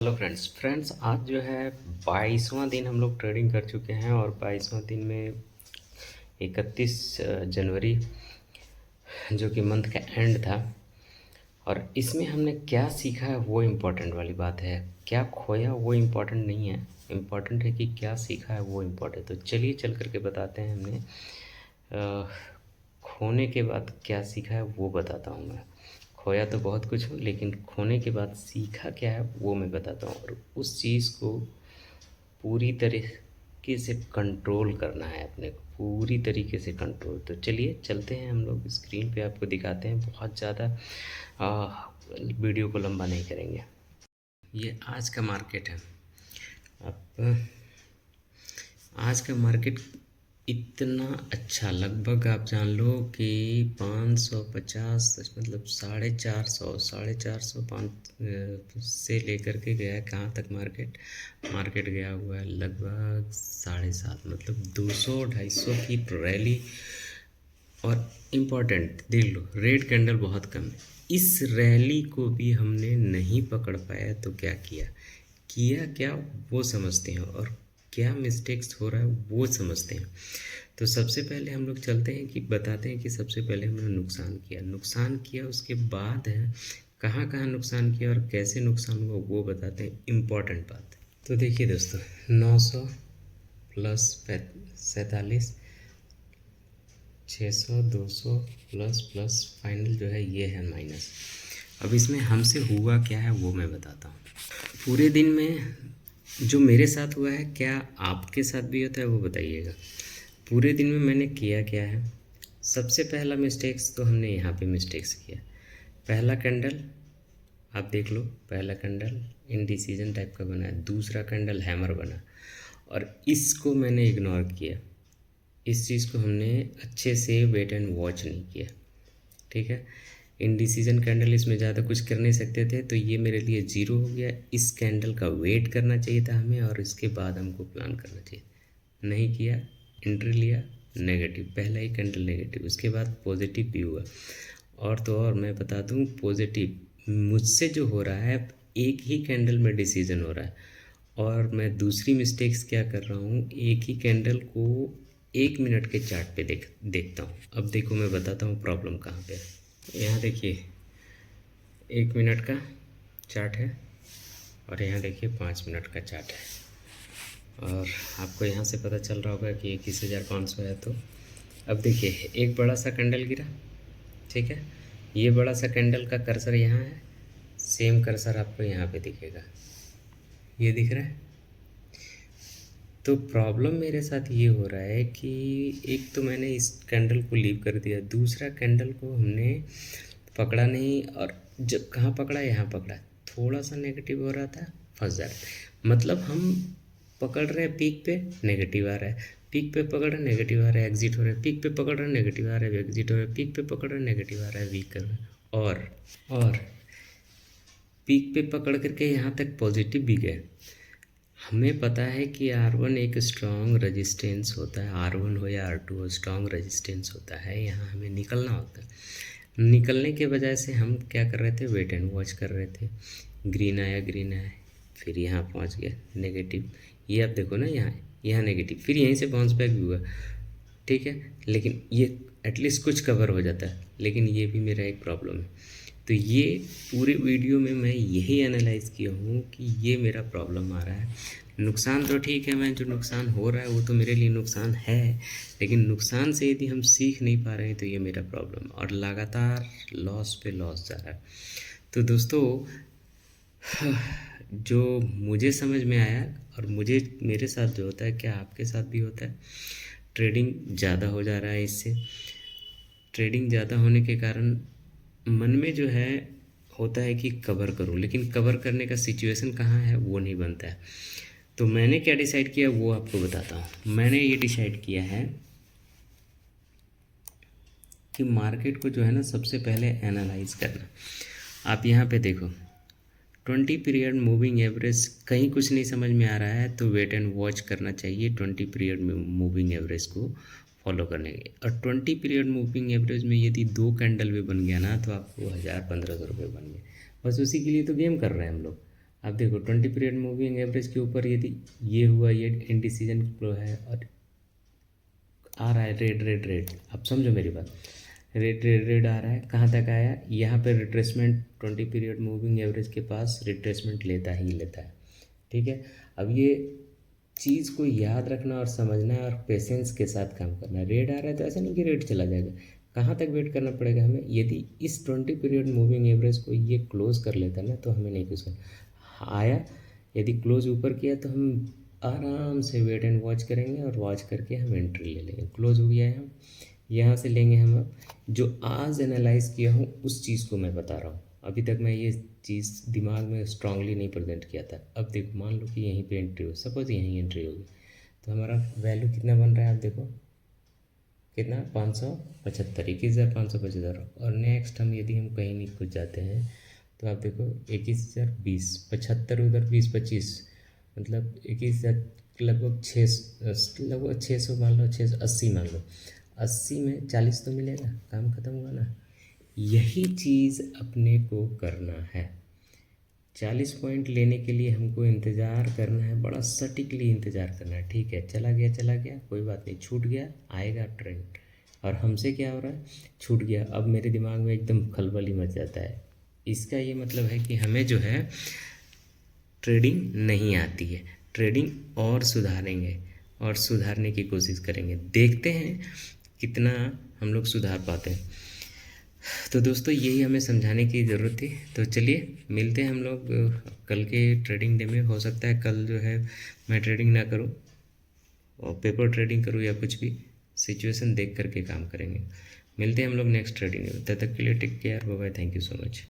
Hello friends आज जो है 22वां दिन हम लोग ट्रेडिंग कर चुके हैं और 22वां दिन में 31 जनवरी जो कि मंथ का एंड था। और इसमें हमने क्या सीखा है वो इम्पोर्टेंट वाली बात है। क्या खोया वो इम्पोर्टेंट नहीं है, इम्पोर्टेंट है कि क्या सीखा है वो इम्पोर्टेंट। तो चलिए चल करके बताते हैं हमने खोने के बाद क्या सीखा है वो बताता हूँ मैं। खोया तो बहुत कुछ हूँ, लेकिन खोने के बाद सीखा क्या है वो मैं बताता हूँ। और उस चीज़ को पूरी तरीके से कंट्रोल करना है अपने को, पूरी तरीके से कंट्रोल। तो चलिए चलते हैं, हम लोग स्क्रीन पे आपको दिखाते हैं। बहुत ज़्यादा वीडियो को लंबा नहीं करेंगे। ये आज का मार्केट है। अब आज का मार्केट इतना अच्छा, लगभग आप जान लो कि 550 मतलब 450 5 से लेकर के गया है कहाँ तक मार्केट गया हुआ है लगभग 7.5, मतलब 200-250 की रैली। और इम्पॉर्टेंट देख लो, रेड कैंडल बहुत कम है। इस रैली को भी हमने नहीं पकड़ पाया तो क्या किया किया क्या वो समझते हैं, और क्या मिस्टेक्स हो रहा है वो समझते हैं। तो सबसे पहले हम लोग चलते हैं कि बताते हैं कि सबसे पहले हमने नुकसान किया उसके बाद है कहाँ कहाँ नुकसान किया और कैसे नुकसान हुआ वो बताते हैं, इम्पॉर्टेंट बात। तो देखिए दोस्तों, 900 प्लस 47, 600, 200 प्लस प्लस फाइनल जो है ये है माइनस। अब इसमें हमसे हुआ क्या है वो मैं बताता हूँ। पूरे दिन में जो मेरे साथ हुआ है, क्या आपके साथ भी होता है वो बताइएगा। पूरे दिन में मैंने किया क्या है। सबसे पहला मिस्टेक्स तो हमने यहाँ पे मिस्टेक्स किया। पहला कैंडल आप देख लो, पहला कैंडल इनडिसीजन टाइप का बना है, दूसरा कैंडल हैमर बना और इसको मैंने इग्नोर किया। इस चीज़ को हमने अच्छे से वेट एंड वॉच नहीं किया, ठीक है। इनडिसीजन कैंडल, इसमें ज़्यादा कुछ कर नहीं सकते थे, तो ये मेरे लिए ज़ीरो हो गया। इस कैंडल का वेट करना चाहिए था हमें और इसके बाद हमको प्लान करना चाहिए, नहीं किया। एंट्री लिया, नेगेटिव, पहला ही कैंडल नेगेटिव, उसके बाद पॉजिटिव भी हुआ। और तो और मैं बता दूं, पॉजिटिव मुझसे जो हो रहा है, एक ही कैंडल में डिसीजन हो रहा है। और मैं दूसरी मिस्टेक्स क्या कर रहा हूँ, एक ही कैंडल को 1 मिनट के चार्ट पे देखता हूँ। अब देखो मैं बताता हूँ प्रॉब्लम कहाँ पे है। यहाँ देखिए 1 मिनट का चार्ट है और यहाँ देखिए 5 मिनट का चार्ट है, और आपको यहाँ से पता चल रहा होगा कि 21,500 है। तो अब देखिए एक बड़ा सा कैंडल गिरा, ठीक है। ये बड़ा सा कैंडल का कर्सर यहाँ है, सेम कर्सर आपको यहाँ पे दिखेगा, ये दिख रहा है। तो प्रॉब्लम मेरे साथ ये हो रहा है कि एक तो मैंने इस कैंडल को लीव कर दिया, दूसरा कैंडल को हमने पकड़ा नहीं, और जब कहाँ पकड़ा, यहाँ पकड़ा, थोड़ा सा नेगेटिव हो रहा था, फंस जा रहा। मतलब हम पकड़ रहे हैं पीक पे, नेगेटिव आ रहा है, पीक पे पकड़ रहे हैं नेगेटिव आ रहा है, एग्जिट हो रहा है, पीक पे पकड़ रहे हैं नेगेटिव आ रहा है, एग्जिट हो रहा है, पीक पे पकड़ रहे हैं नेगेटिव आ रहा है, वीक कर रहे हैं, और पीक पे पकड़ करके यहाँ तक पॉजिटिव भी गए। हमें पता है कि R1 एक स्ट्रॉन्ग रेजिस्टेंस होता है, R1 हो या R2 हो, स्ट्रॉन्ग रेजिस्टेंस होता है, यहाँ हमें निकलना होता है। निकलने के बजाय से हम क्या कर रहे थे, वेट एंड वॉच कर रहे थे। ग्रीन आया, फिर यहाँ पहुँच गया नेगेटिव, ये आप देखो ना, यहाँ नेगेटिव, फिर यहीं से बाउंस बैक भी हुआ, ठीक है। लेकिन ये एटलीस्ट कुछ कवर हो जाता है, लेकिन ये भी मेरा एक प्रॉब्लम है। तो ये पूरे वीडियो में मैं यही एनालाइज़ किया हूँ कि ये मेरा प्रॉब्लम आ रहा है। नुकसान तो ठीक है, मैं जो नुकसान हो रहा है वो तो मेरे लिए नुकसान है, लेकिन नुकसान से यदि हम सीख नहीं पा रहे हैं तो ये मेरा प्रॉब्लम, और लगातार लॉस पे लॉस जा रहा है। तो दोस्तों, जो मुझे समझ में आया, और मेरे साथ जो होता है, क्या आपके साथ भी होता है, ट्रेडिंग ज़्यादा हो जा रहा है। इससे ट्रेडिंग ज़्यादा होने के कारण मन में जो है होता है कि कवर करूं, लेकिन कवर करने का सिचुएशन कहाँ है वो नहीं बनता है। तो मैंने क्या डिसाइड किया वो आपको बताता हूँ। मैंने ये डिसाइड किया है कि मार्केट को जो है ना, सबसे पहले एनालाइज करना। आप यहाँ पे देखो, 20 पीरियड मूविंग एवरेज, कहीं कुछ नहीं समझ में आ रहा है तो वेट एंड वॉच करना चाहिए 20 पीरियड में मूविंग एवरेज को फॉलो करने के। और 20 पीरियड मूविंग एवरेज में यदि 2 कैंडल भी बन गया ना, तो आपको 1,000-1,500 रुपये बन गए। बस उसी के लिए तो गेम कर रहे हैं हम लोग। अब देखो 20 पीरियड मूविंग एवरेज के ऊपर यदि ये हुआ, ये इंडिसीजन फ्लो है और आ रहा है रेड रेड रेड, अब समझो मेरी बात, रेड रेड रेड आ रहा है, कहाँ तक आया, यहाँ पे रिट्रेसमेंट 20 पीरियड मूविंग एवरेज के पास रिट्रेसमेंट लेता ही लेता है, ठीक है। अब ये चीज़ को याद रखना और समझना है और पेशेंस के साथ काम करना है। रेड आ रहा है तो ऐसा नहीं कि रेड चला जाएगा, कहाँ तक वेट करना पड़ेगा हमें, यदि इस 20 पीरियड मूविंग एवरेज को ये क्लोज कर लेता ना तो हमें नहीं कुछ करना। आया, यदि क्लोज ऊपर किया तो हम आराम से वेट एंड वॉच करेंगे और वॉच करके हम एंट्री ले लेंगे। क्लोज हो गया है, हम यहाँ से लेंगे। हम अब जो आज एनालाइज किया हूँ उस चीज़ को मैं बता रहा हूँ, अभी तक मैं ये चीज़ दिमाग में स्ट्रांगली नहीं प्रेजेंट किया था। अब देखो मान लो कि यहीं पे एंट्री हो, सपोज यहीं एंट्री होगी तो हमारा वैल्यू कितना बन रहा है, आप देखो कितना 575, 21,575। और नेक्स्ट हम यदि हम कहीं नहीं कुछ जाते हैं तो आप देखो 21,020, 75 उधर 20 25, मतलब 21,000 लगभग 600 मान लो, 680 मान लो, 80 में 40 तो मिलेगा, काम खत्म हुआ ना। यही चीज़ अपने को करना है। 40 पॉइंट लेने के लिए हमको इंतज़ार करना है, बड़ा सटीकली इंतज़ार करना है, ठीक है। चला गया कोई बात नहीं, छूट गया, आएगा ट्रेंड। और हमसे क्या हो रहा है, छूट गया, अब मेरे दिमाग में एकदम खलबली मच जाता है। इसका ये मतलब है कि हमें जो है ट्रेडिंग नहीं आती है। ट्रेडिंग और सुधारेंगे और सुधारने की कोशिश करेंगे, देखते हैं कितना हम लोग सुधार पाते हैं। तो दोस्तों यही हमें समझाने की ज़रूरत थी। तो चलिए मिलते हैं हम लोग कल के ट्रेडिंग डे में। हो सकता है कल जो है मैं ट्रेडिंग ना करूं और पेपर ट्रेडिंग करूं या कुछ भी, सिचुएशन देख करके काम करेंगे। मिलते हैं हम लोग नेक्स्ट ट्रेडिंग में, तब तक के लिए take care, bye bye, thank you so much.